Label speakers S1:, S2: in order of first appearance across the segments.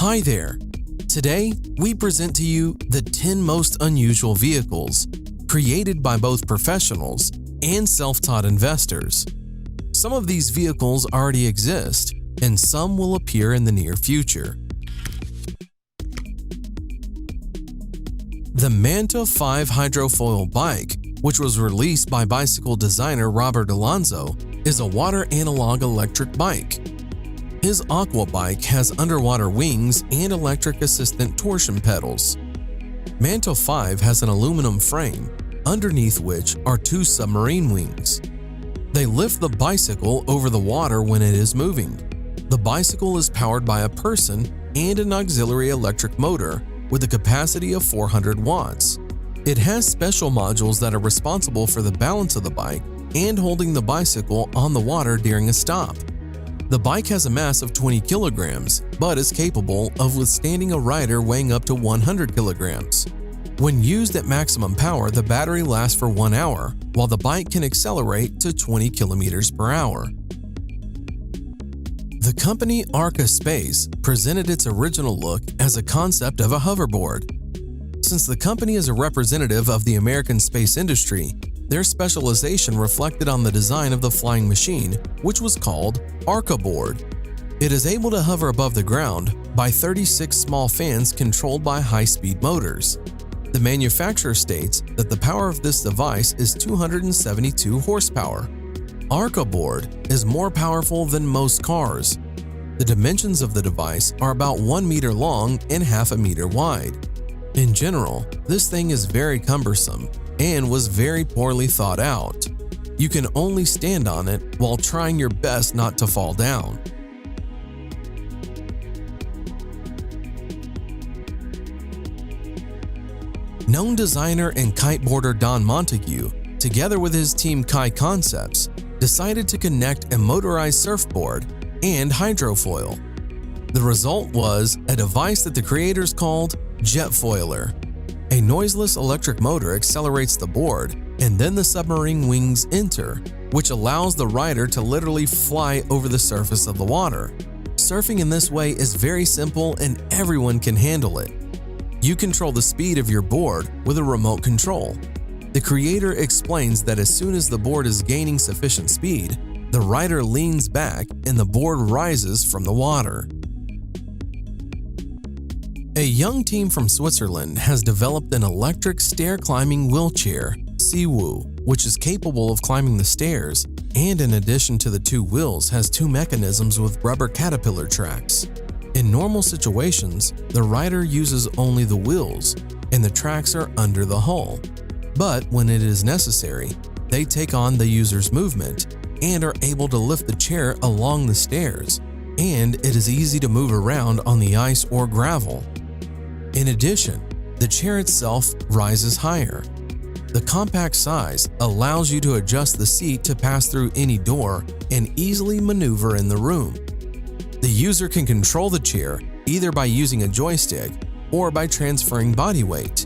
S1: Hi there! Today, we present to you the 10 most unusual vehicles created by both professionals and self-taught investors. Some of these vehicles already exist, and some will appear in the near future. The Manta 5 hydrofoil bike, which was released by bicycle designer Robert Alonzo, is a water analog electric bike. His Aqua bike has underwater wings and electric assistant torsion pedals. Manta 5 has an aluminum frame, underneath which are two submarine wings. They lift the bicycle over the water when it is moving. The bicycle is powered by a person and an auxiliary electric motor with a capacity of 400 watts. It has special modules that are responsible for the balance of the bike and holding the bicycle on the water during a stop. The bike has a mass of 20 kilograms, but is capable of withstanding a rider weighing up to 100 kilograms. When used at maximum power, the battery lasts for 1 hour, while the bike can accelerate to 20 kilometers per hour. The company Arca Space presented its original look as a concept of a hoverboard. Since the company is a representative of the American space industry, their specialization reflected on the design of the flying machine, which was called Arca Board. It is able to hover above the ground by 36 small fans controlled by high-speed motors. The manufacturer states that the power of this device is 272 horsepower. Arca Board is more powerful than most cars. The dimensions of the device are about 1 meter long and half a meter wide. In general, this thing is very cumbersome and was very poorly thought out. You can only stand on it while trying your best not to fall down. Known designer and kiteboarder Don Montague, together with his team Kai Concepts, decided to connect a motorized surfboard and hydrofoil. The result was a device that the creators called Jetfoiler. A noiseless electric motor accelerates the board, and then the submarine wings enter, which allows the rider to literally fly over the surface of the water. Surfing in this way is very simple and everyone can handle it. You control the speed of your board with a remote control. The creator explains that as soon as the board is gaining sufficient speed, the rider leans back and the board rises from the water. A young team from Switzerland has developed an electric stair-climbing wheelchair, Seewoo, which is capable of climbing the stairs and in addition to the two wheels has two mechanisms with rubber caterpillar tracks. In normal situations, the rider uses only the wheels and the tracks are under the hull. But when it is necessary, they take on the user's movement and are able to lift the chair along the stairs, and it is easy to move around on the ice or gravel. In addition, the chair itself rises higher. The compact size allows you to adjust the seat to pass through any door and easily maneuver in the room. The user can control the chair either by using a joystick or by transferring body weight.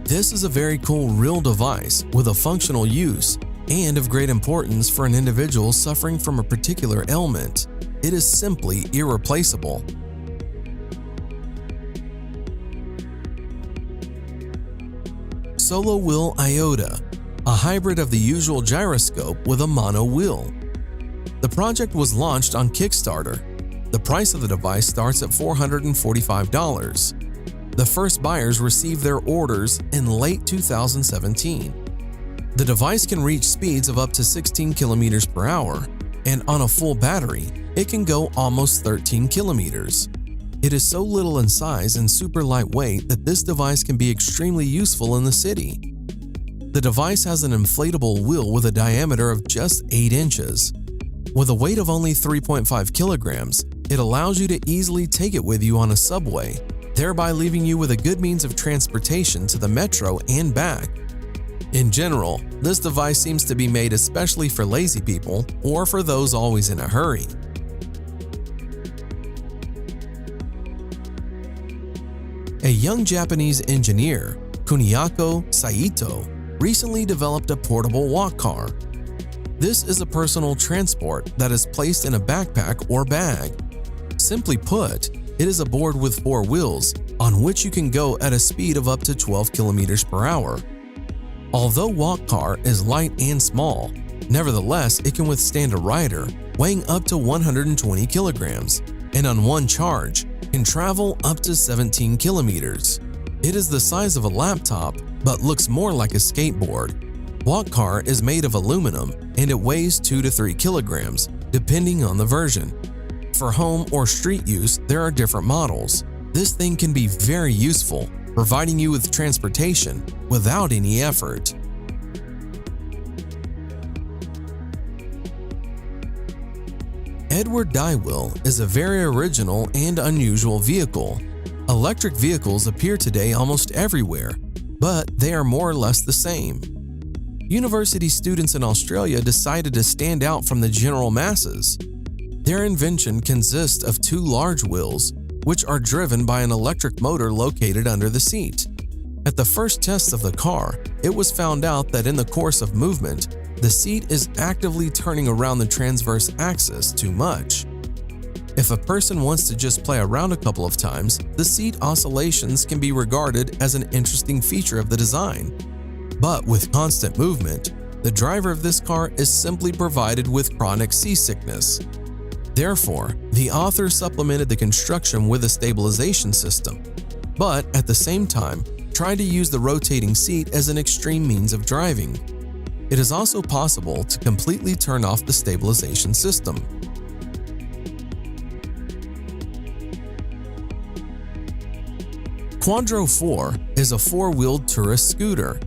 S1: This is a very cool real device with a functional use and of great importance for an individual suffering from a particular ailment. It is simply irreplaceable. Solo Wheel Iota, a hybrid of the usual gyroscope with a mono wheel. The project was launched on Kickstarter. The price of the device starts at $445. The first buyers received their orders in late 2017. The device can reach speeds of up to 16 kilometers per hour, and on a full battery, it can go almost 13 kilometers. It is so little in size and super lightweight that this device can be extremely useful in the city. The device has an inflatable wheel with a diameter of just 8 inches. With a weight of only 3.5 kilograms, it allows you to easily take it with you on a subway, thereby leaving you with a good means of transportation to the metro and back. In general, this device seems to be made especially for lazy people or for those always in a hurry. A young Japanese engineer, Kuniako Saito, recently developed a portable walk car. This is a personal transport that is placed in a backpack or bag. Simply put, It is a board with 4 wheels, on which you can go at a speed of up to 12 kilometers per hour. Although Walk Car is light and small, nevertheless it can withstand a rider weighing up to 120 kilograms, and on one charge can travel up to 17 kilometers. It is the size of a laptop, but looks more like a skateboard. Walk Car is made of aluminum and it weighs 2 to 3 kilograms, depending on the version. For home or street use, there are different models. This thing can be very useful, providing you with transportation without any effort. Edward Dywheel is a very original and unusual vehicle. Electric vehicles appear today almost everywhere, but they are more or less the same. University students in Australia decided to stand out from the general masses. Their invention consists of 2 large wheels, which are driven by an electric motor located under the seat. At the first test of the car, it was found out that in the course of movement, the seat is actively turning around the transverse axis too much. If a person wants to just play around a couple of times, the seat oscillations can be regarded as an interesting feature of the design. But with constant movement, the driver of this car is simply provided with chronic seasickness. Therefore, the author supplemented the construction with a stabilization system, but at the same time, tried to use the rotating seat as an extreme means of driving. It is also possible to completely turn off the stabilization system. Quadro 4 is a 4-wheeled tourist scooter.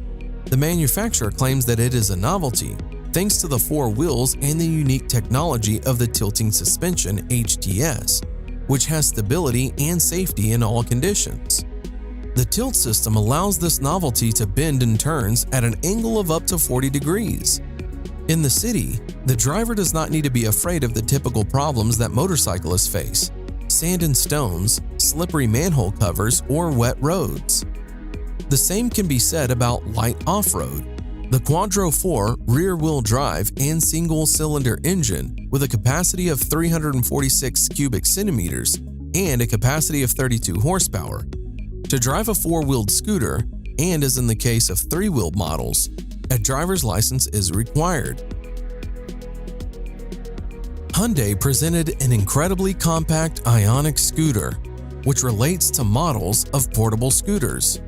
S1: The manufacturer claims that it is a novelty, thanks to the 4 wheels and the unique technology of the tilting suspension HTS, which has stability and safety in all conditions. The tilt system allows this novelty to bend and turns at an angle of up to 40 degrees. In the city, the driver does not need to be afraid of the typical problems that motorcyclists face: sand and stones, slippery manhole covers, or wet roads. The same can be said about light off-road. The Quadro 4 rear-wheel drive and single-cylinder engine with a capacity of 346 cubic centimeters and a capacity of 32 horsepower. To drive a 4-wheeled scooter, and as in the case of 3-wheeled models, a driver's license is required. Hyundai presented an incredibly compact Ioniq scooter, which relates to models of portable scooters.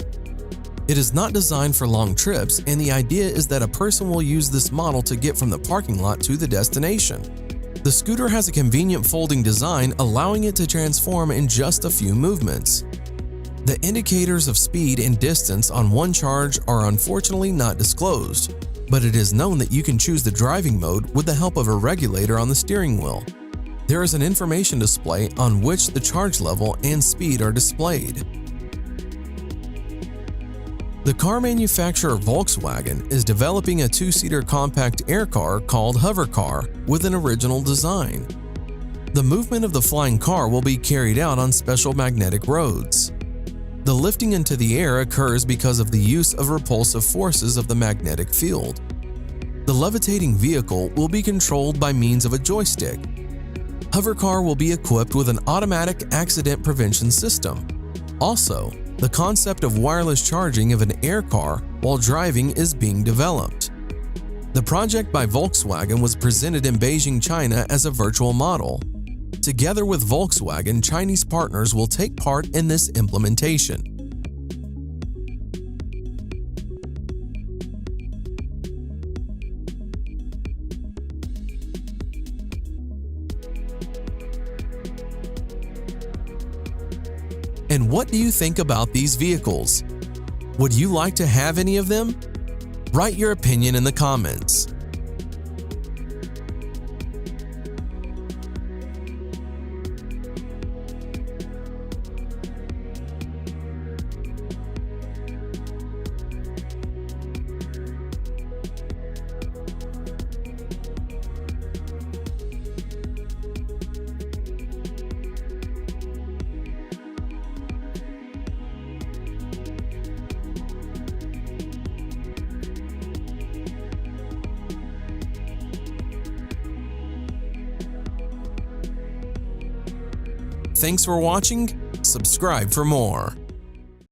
S1: It is not designed for long trips, and the idea is that a person will use this model to get from the parking lot to the destination. The scooter has a convenient folding design, allowing it to transform in just a few movements. The indicators of speed and distance on one charge are unfortunately not disclosed, but it is known that you can choose the driving mode with the help of a regulator on the steering wheel. There is an information display on which the charge level and speed are displayed. The car manufacturer Volkswagen is developing a 2-seater compact air car called Hovercar with an original design. The movement of the flying car will be carried out on special magnetic roads. The lifting into the air occurs because of the use of repulsive forces of the magnetic field. The levitating vehicle will be controlled by means of a joystick. Hovercar will be equipped with an automatic accident prevention system. Also, the concept of wireless charging of an air car while driving is being developed. The project by Volkswagen was presented in Beijing, China as a virtual model. Together with Volkswagen, Chinese partners will take part in this implementation. And what do you think about these vehicles? Would you like to have any of them? Write your opinion in the comments. Thanks for watching. Subscribe for more.